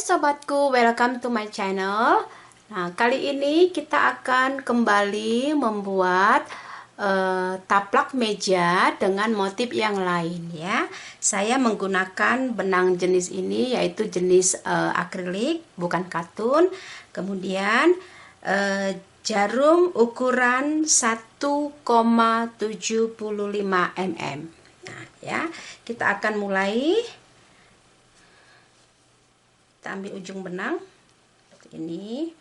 sobatku, welcome to my channel. Nah, kali ini kita akan kembali membuat taplak meja dengan motif yang lain ya. Saya menggunakan benang jenis ini, yaitu jenis akrilik, bukan katun. Kemudian jarum ukuran 1,75 mm. Nah, ya, kita akan mulai. Kita ambil ujung benang seperti ini.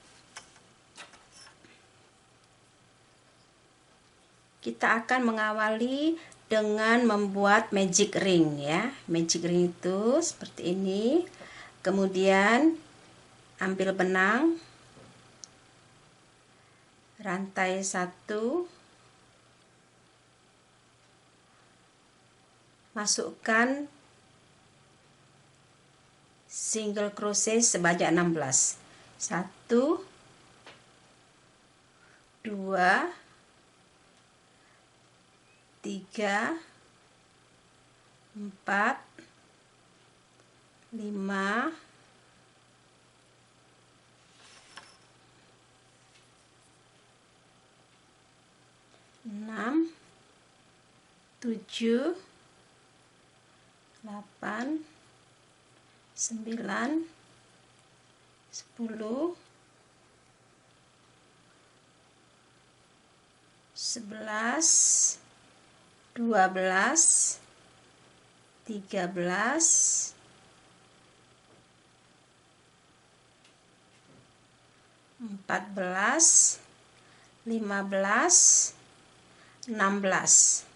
Kita akan mengawali dengan membuat magic ring ya. Magic ring itu seperti ini. Kemudian ambil benang, rantai 1, masukkan single crochet sebanyak 16. 1, 2, 3, 4, 5, 6, 7, 8, 9, 10, 11, 12, 13, 14, 15, 16.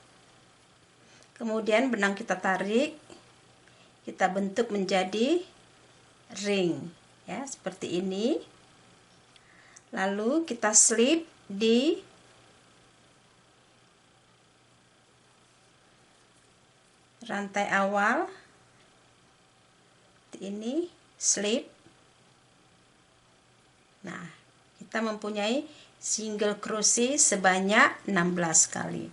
Kemudian benang kita tarik, kita bentuk menjadi ring ya, seperti ini. Lalu kita slip di rantai awal ini, slip. Nah, kita mempunyai single crochet sebanyak 16 kali.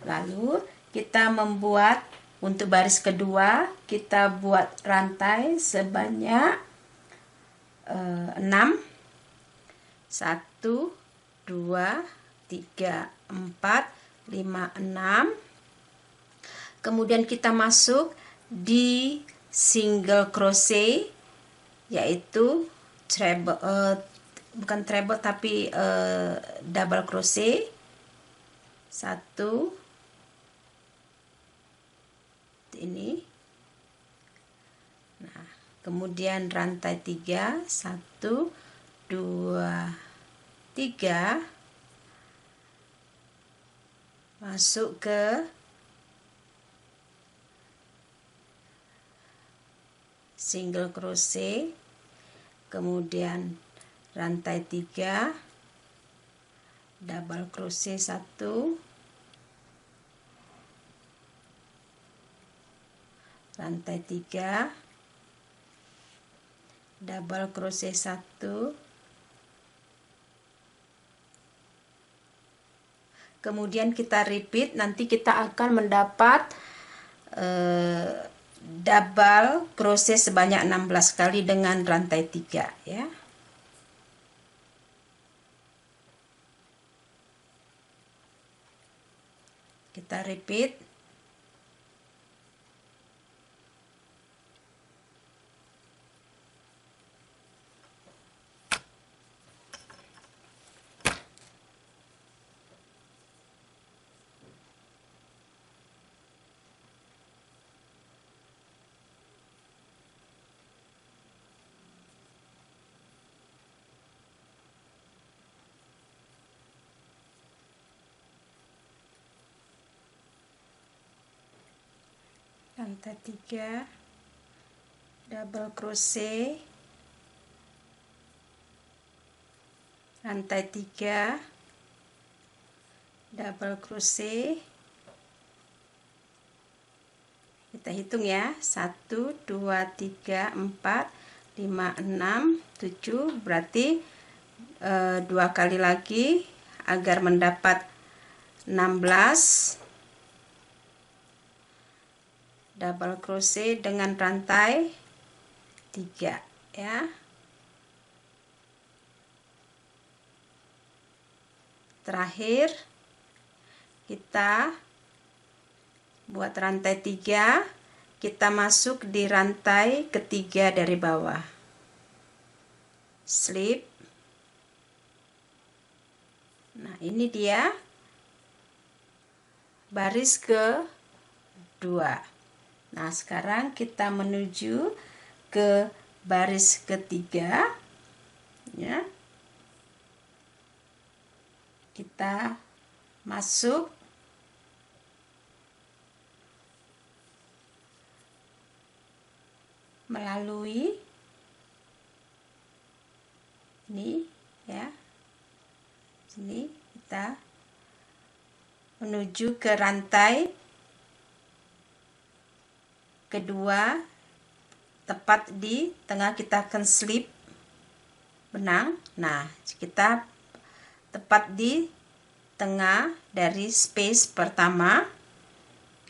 Lalu kita membuat untuk baris kedua, kita buat rantai sebanyak 6. 1, 2, 3, 4, 5, 6. Kemudian kita masuk di single crochet, yaitu bukan treble tapi double crochet. 1 ini. Nah, kemudian rantai 3, 1, 2, 3, masuk ke single crochet, kemudian rantai 3, double crochet 1, rantai 3, double crochet 1, kemudian kita repeat. Nanti kita akan mendapat double crochet sebanyak 16 kali dengan rantai 3 ya. Kita repeat. Rantai 3, double crochet, rantai 3, double crochet. Kita hitung ya, 1, 2, 3, 4, 5, 6, 7, berarti 2 kali lagi agar mendapat 16 double crochet dengan rantai 3 ya. Terakhir kita buat rantai 3, kita masuk di rantai ketiga dari bawah, slip. Nah, ini dia baris kedua. Nah, sekarang kita menuju ke baris ketiga, ya. Kita masuk melalui ini, ya. Sini kita menuju ke rantai kedua, tepat di tengah kita akan slip benang. Nah, kita tepat di tengah dari space pertama,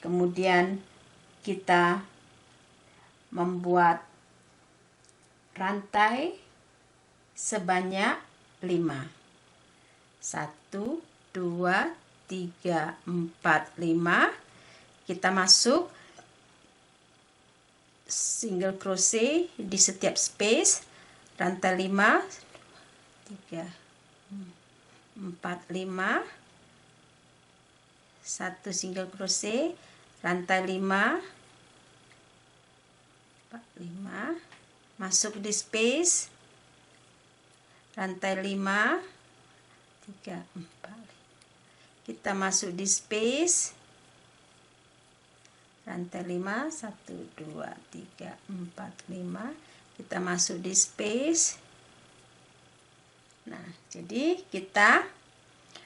kemudian kita membuat rantai sebanyak 5. 1, 2, 3, 4, 5. Kita masuk single crochet di setiap space, rantai 5, 3, 4, 5, 1 single crochet, rantai 5, 4, 5, masuk di space, rantai 5, 3, 4, kita masuk di space, rantai 5, 1, 2, 3, 4, 5, kita masuk di space. Nah, jadi kita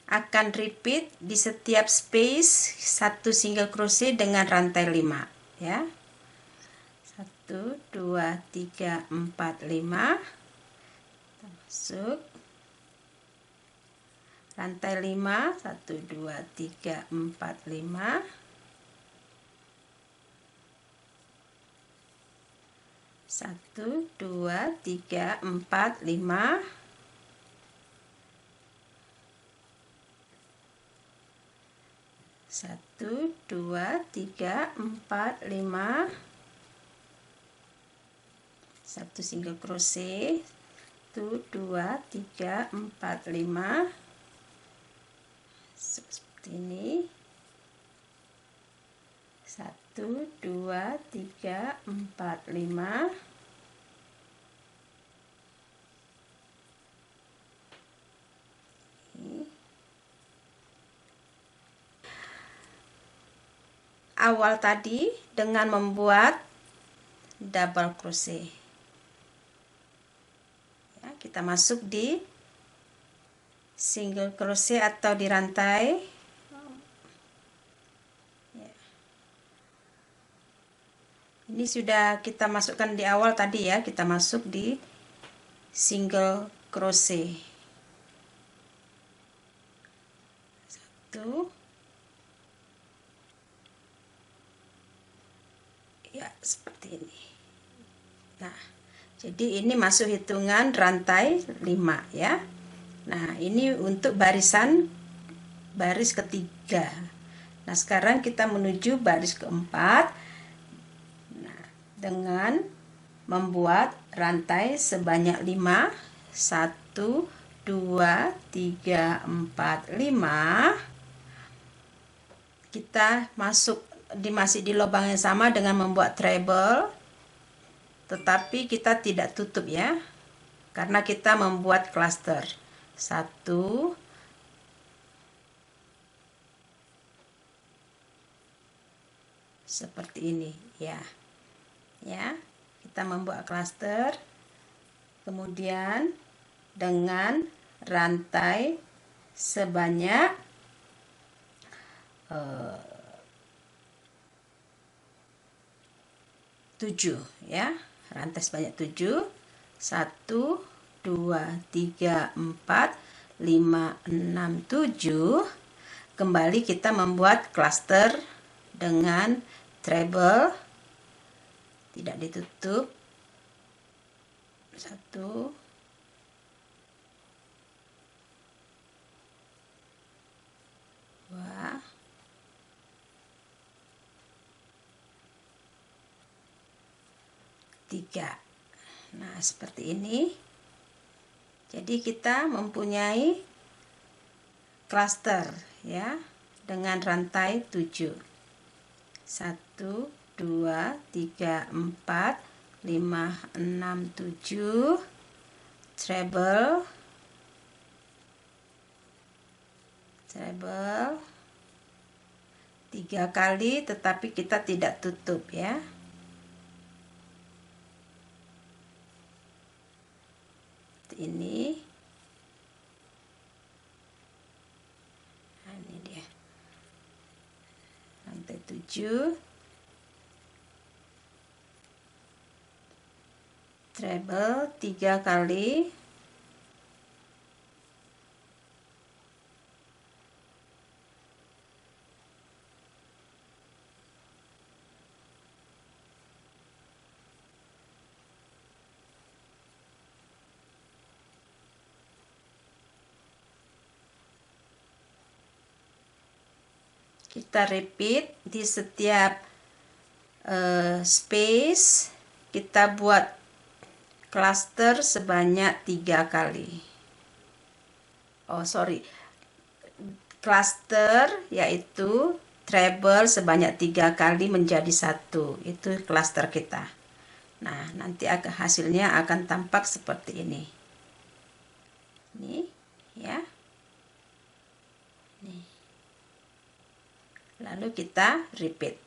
akan repeat di setiap space 1 single crochet dengan rantai 5, ya. 1, 2, 3, 4, 5, kita masuk rantai 5, 1, 2, 3, 4, 5, 1, 2, 3, 4, 5, 1, 2, 3, 4, 5, 1 single crochet, 1, 2, 3, 4, 5, seperti ini, 1, 2, 3, 4, 5, awal tadi dengan membuat double crochet, ya, kita masuk di single crochet atau di rantai, ya. Ini sudah kita masukkan di awal tadi, ya, kita masuk di single crochet, 1, ya, seperti ini. Nah, jadi ini masuk hitungan rantai 5, ya. Nah, ini untuk baris ketiga. Nah, sekarang kita menuju baris keempat. Nah, dengan membuat rantai sebanyak 5, 1, 2, 3, 4, 5. Kita masuk masih di lubang yang sama dengan membuat treble, tetapi kita tidak tutup, ya, karena kita membuat cluster. 1, seperti ini, ya. Ya, kita membuat cluster, kemudian dengan rantai sebanyak 7, ya, rantai sebanyak 7, 1, 2, 3, 4, 5, 6, 7. Kembali kita membuat cluster dengan treble, tidak ditutup, 1, 2, 3. Nah, seperti ini. Jadi kita mempunyai klaster ya dengan rantai 7. 1, 2, 3, 4, 5, 6, 7 treble 3 kali, tetapi kita tidak tutup ya. Ini. Nah, ini dia. Rantai 7. Treble 3 kali. Kita repeat di setiap space, kita buat cluster sebanyak 3 kali. Cluster yaitu treble sebanyak 3 kali menjadi 1. Itu cluster kita. Nah, nanti hasilnya akan tampak seperti ini. Ini ya. Nih. Lalu kita repeat.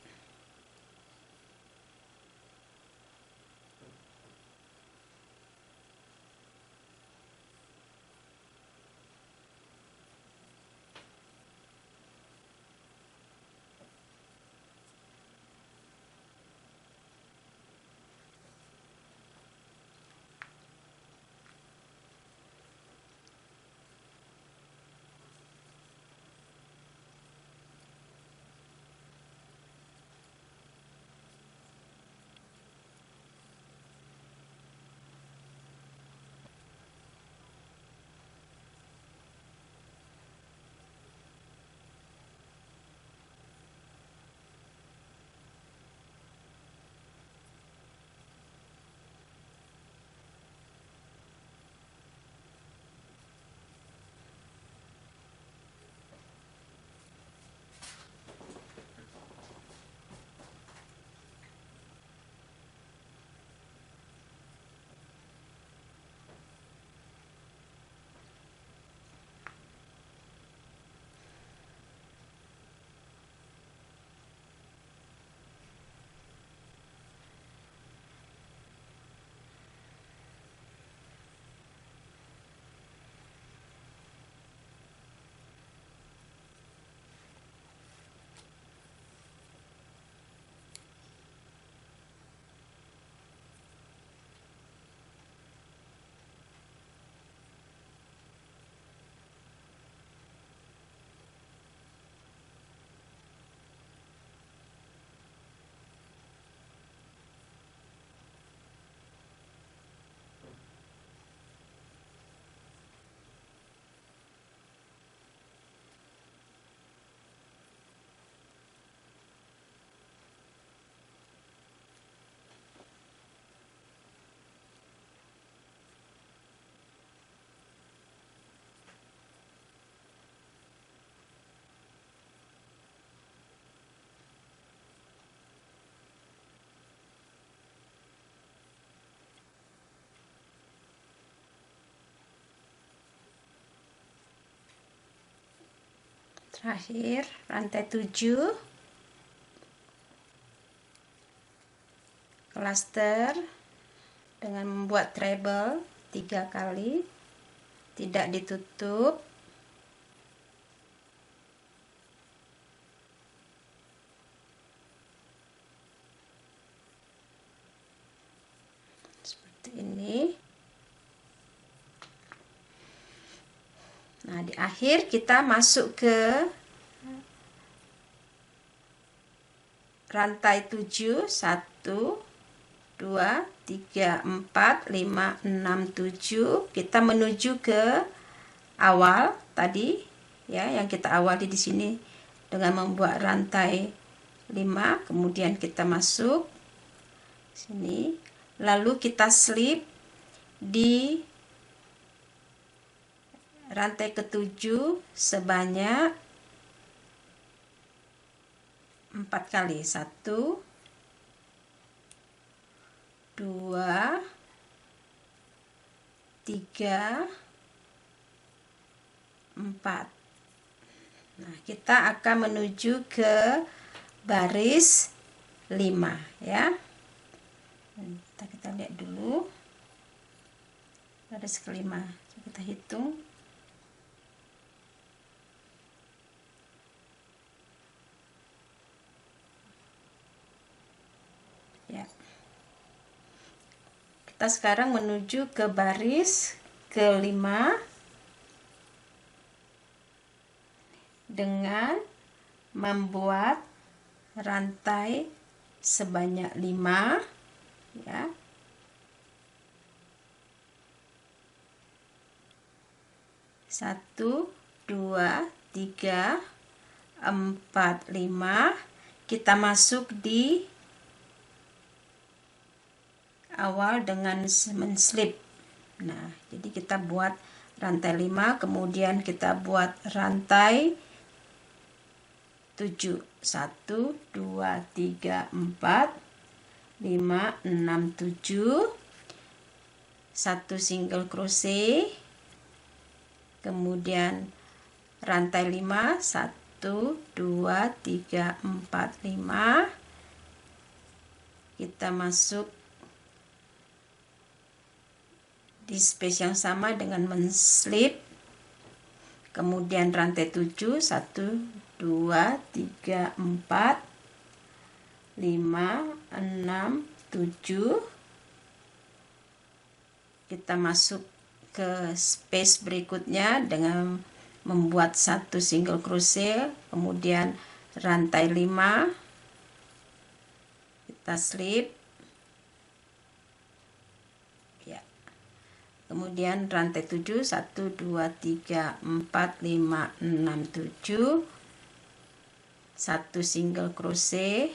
Terakhir rantai 7 cluster dengan membuat treble 3 kali, tidak ditutup. Seperti ini. Nah, di akhir kita masuk ke rantai 7, 1, 2, 3, 4, 5, 6, 7. Kita menuju ke awal tadi ya, yang kita awali di sini dengan membuat rantai 5, kemudian kita masuk sini, lalu kita slip di rantai ke-7 sebanyak 4 kali. 1 2 3 4. Nah, kita akan menuju ke baris 5 ya. Kita lihat dulu baris kelima. Kita hitung. Ya. Kita sekarang menuju ke baris kelima dengan membuat rantai sebanyak 5 ya. 1 2 3 4 5. Kita masuk di awal dengan menslip. Nah, jadi kita buat rantai 5, kemudian kita buat rantai 7. 1 2 3 4 5 6 7. 1 single crochet, kemudian rantai 5. 1 2 3 4 5. Kita masuk di space yang sama dengan menslip, kemudian rantai 7. 1 2 3 4 5 6 7. Kita masuk ke space berikutnya dengan membuat 1 single crochet, kemudian rantai 5, kita slip ya. Kemudian rantai 7. 1 2 3 4 5 6 7. 1 single crochet,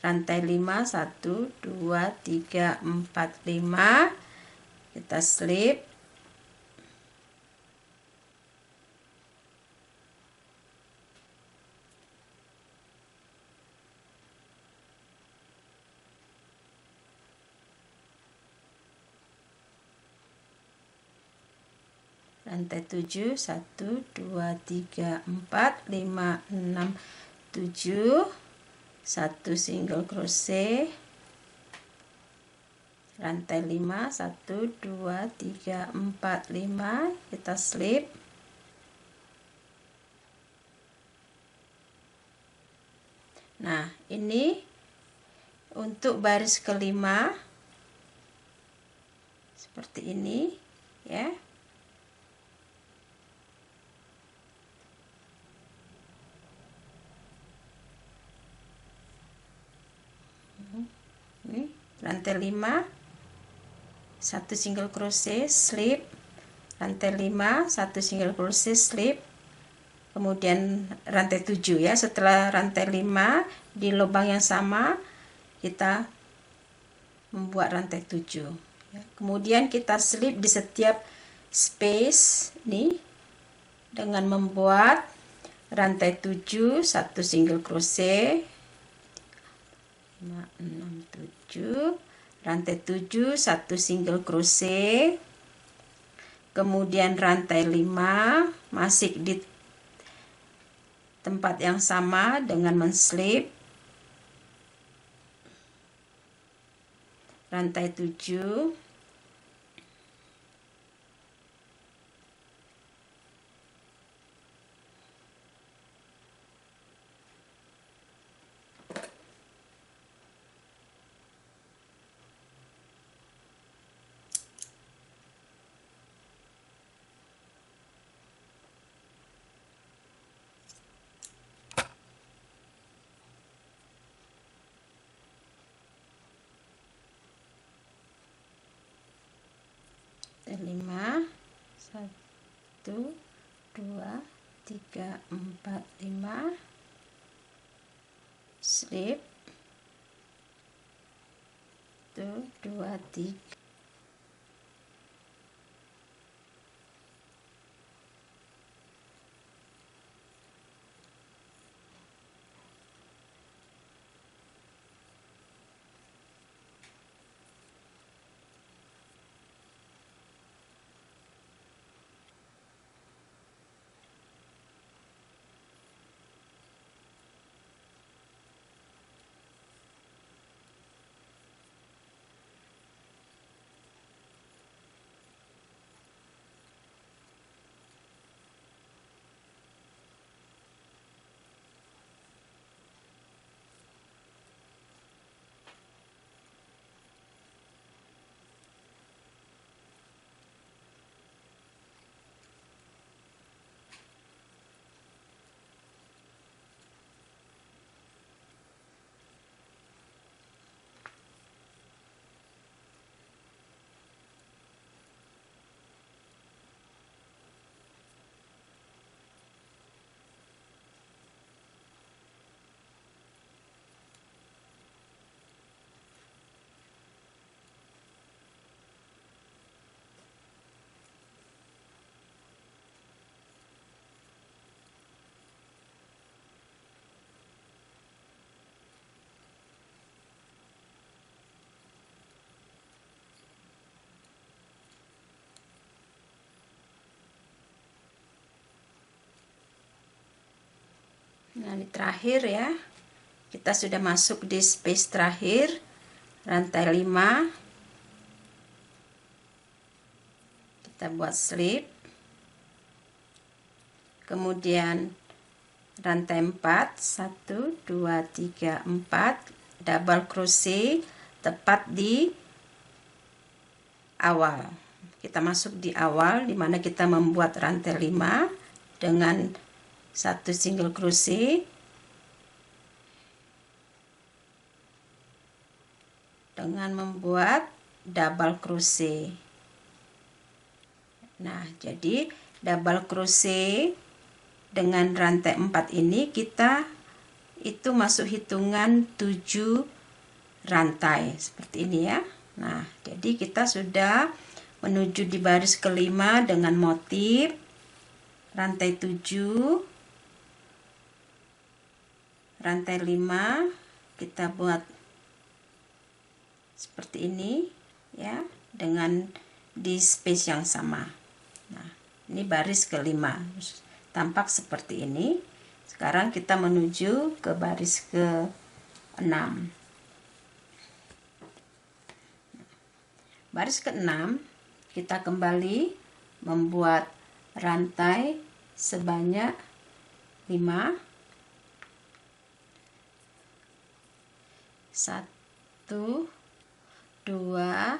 rantai 5. 1 2 3 4 5. Kita slip rantai 7. 1 2 3 4 5 6 7. 1 single crochet, rantai 5. 1 2 3 4 5. Kita slip Nah, ini untuk baris kelima seperti ini ya. Ini rantai 5, 1 single crochet, slip, rantai 5, 1 single crochet, slip, kemudian rantai 7 ya. Setelah rantai 5 di lubang yang sama kita membuat rantai 7 ya. Kemudian kita slip di setiap space nih dengan membuat rantai 7, 1 single crochet, 5 6 7, rantai 7, 1 single crochet, kemudian rantai 5 masih di tempat yang sama dengan menslip, rantai 7, dan 5, 1 2 3 4 5. slip, 1 2 3. Nah, ini terakhir ya. Kita sudah masuk di space terakhir, rantai 5. Kita buat slip. Kemudian rantai 4, 1 2 3 4, double crochet tepat di awal. Kita masuk di awal dimana kita membuat rantai 5 dengan 1 single crochet, dengan membuat double crochet. Nah, jadi double crochet dengan rantai 4 ini kita itu masuk hitungan 7 rantai seperti ini ya. Nah, jadi kita sudah menuju di baris kelima dengan motif rantai 7, rantai 5 kita buat seperti ini ya, dengan di space yang sama. Nah, ini baris kelima tampak seperti ini. Sekarang kita menuju ke baris ke-6. Baris ke-6 kita kembali membuat rantai sebanyak 5, 1 2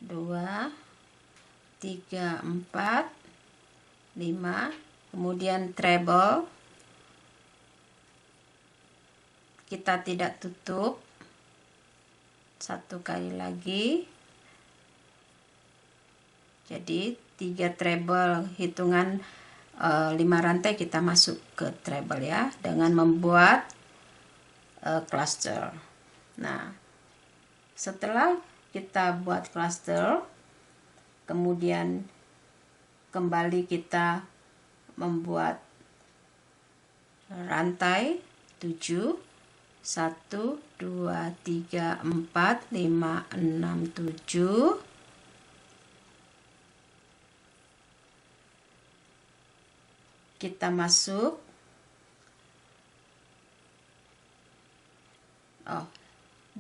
2 3 4 5, kemudian treble kita tidak tutup, 1 kali lagi. Jadi 3 treble, hitungan 5 rantai kita masuk ke treble ya, dengan membuat cluster. Nah, setelah kita buat cluster, kemudian kembali kita membuat rantai 7, 1 2 3 4 5 6 7. Kita masuk,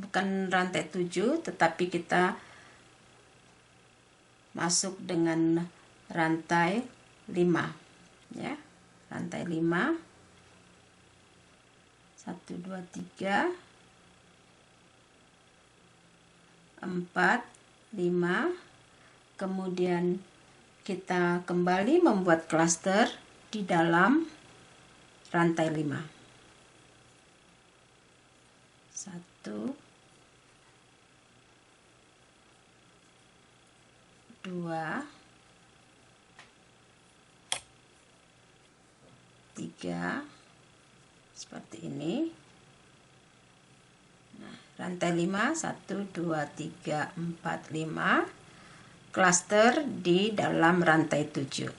bukan rantai 7 tetapi kita masuk dengan rantai 5 ya, rantai 5, 1 2 3 4 5, kemudian kita kembali membuat cluster di dalam rantai 5, 1 2 3 seperti ini. Nah, rantai 5 1 2 3 4 5 klaster di dalam rantai 7.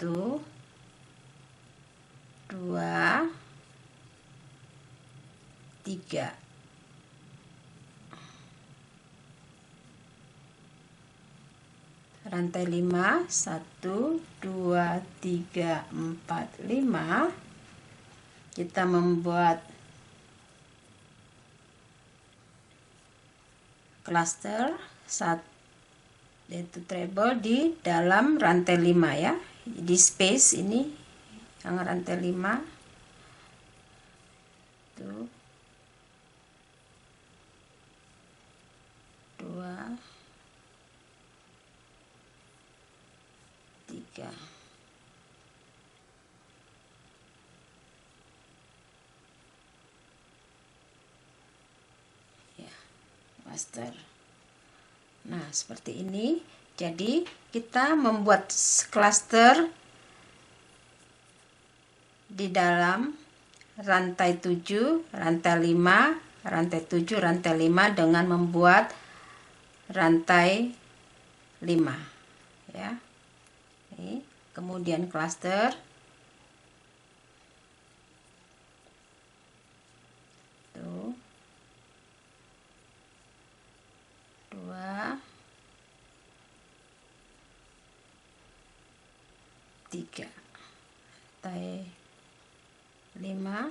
1 2 3. Rantai 5 1 2 3 4 5 kita membuat klaster yaitu treble di dalam rantai 5 ya, di space ini yang rantai 5 tuh 2 3 ya, master. Nah, seperti ini. Jadi kita membuat klaster di dalam rantai 7, rantai 5, rantai 7, rantai 5 dengan membuat rantai 5 ya. Ini kemudian klaster tuh 2 3 rantai 5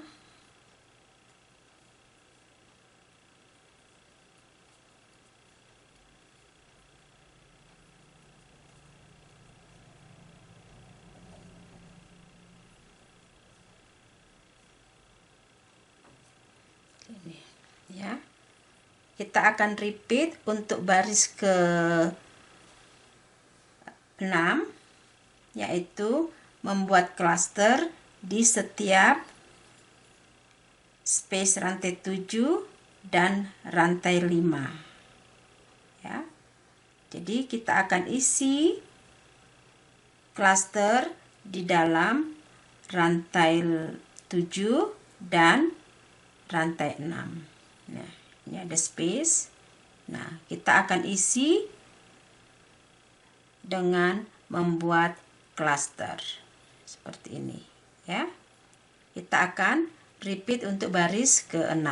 ini ya. Kita akan repeat untuk baris ke 6, yaitu membuat klaster di setiap space rantai 7 dan rantai 5 ya. Jadi kita akan isi klaster di dalam rantai 7 dan rantai 6. Nah, ini ada space. Nah, kita akan isi dengan membuat klaster seperti ini ya. Kita akan repeat untuk baris ke-6.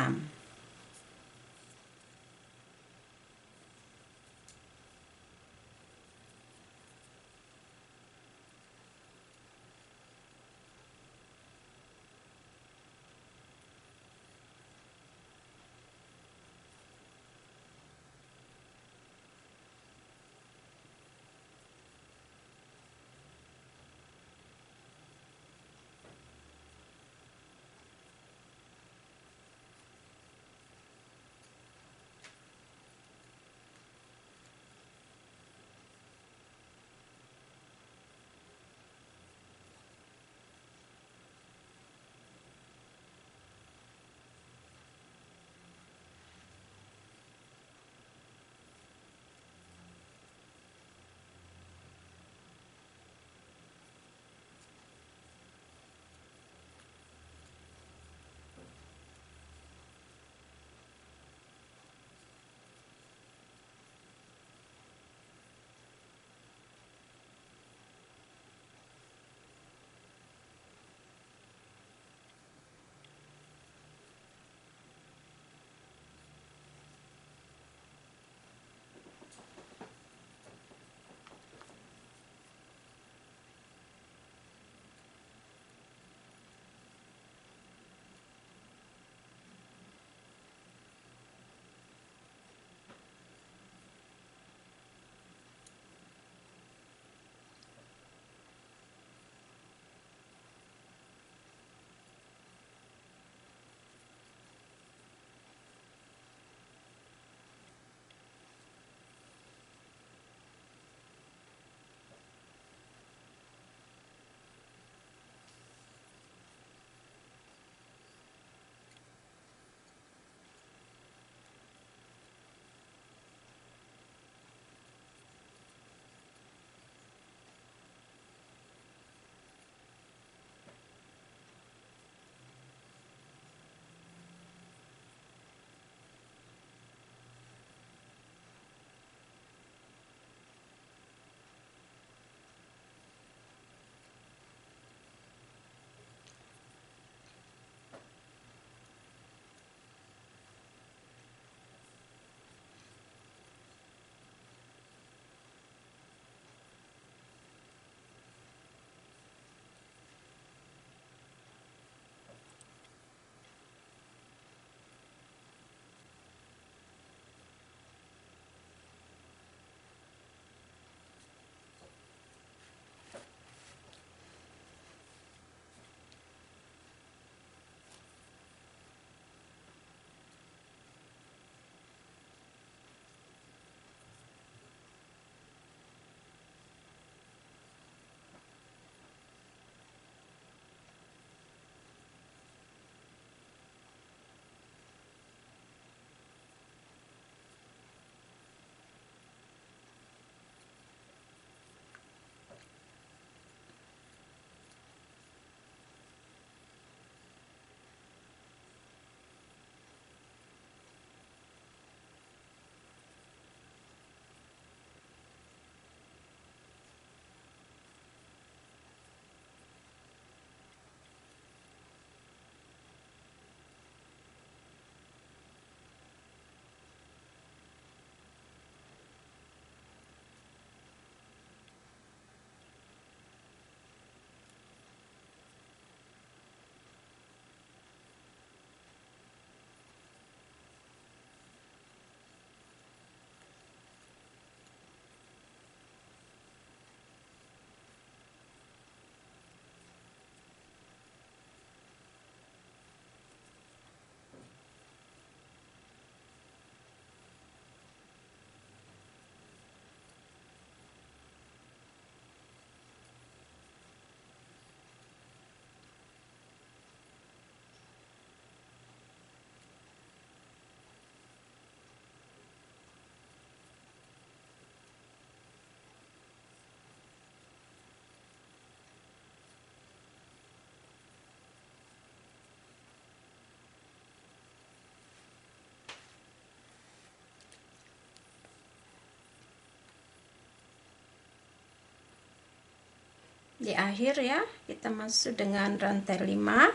Di akhir ya, kita masuk dengan rantai 5.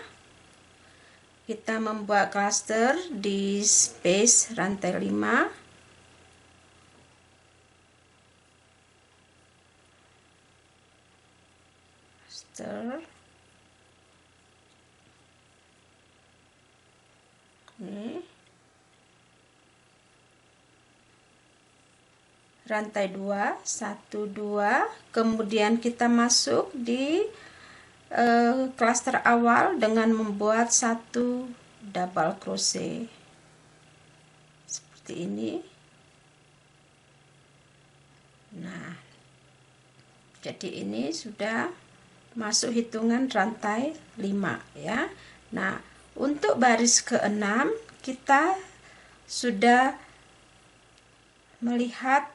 Kita membuat cluster di space rantai 5. Cluster. Ini. Rantai 2, 1, 2, kemudian kita masuk di cluster awal dengan membuat 1 double crochet seperti ini. Nah, jadi ini sudah masuk hitungan rantai 5 ya. Nah, untuk baris ke-6 kita sudah melihat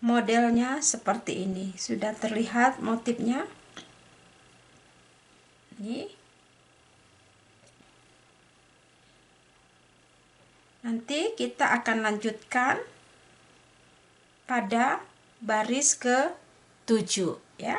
modelnya seperti ini, sudah terlihat motifnya. Ini nanti kita akan lanjutkan pada baris ke-7 ya.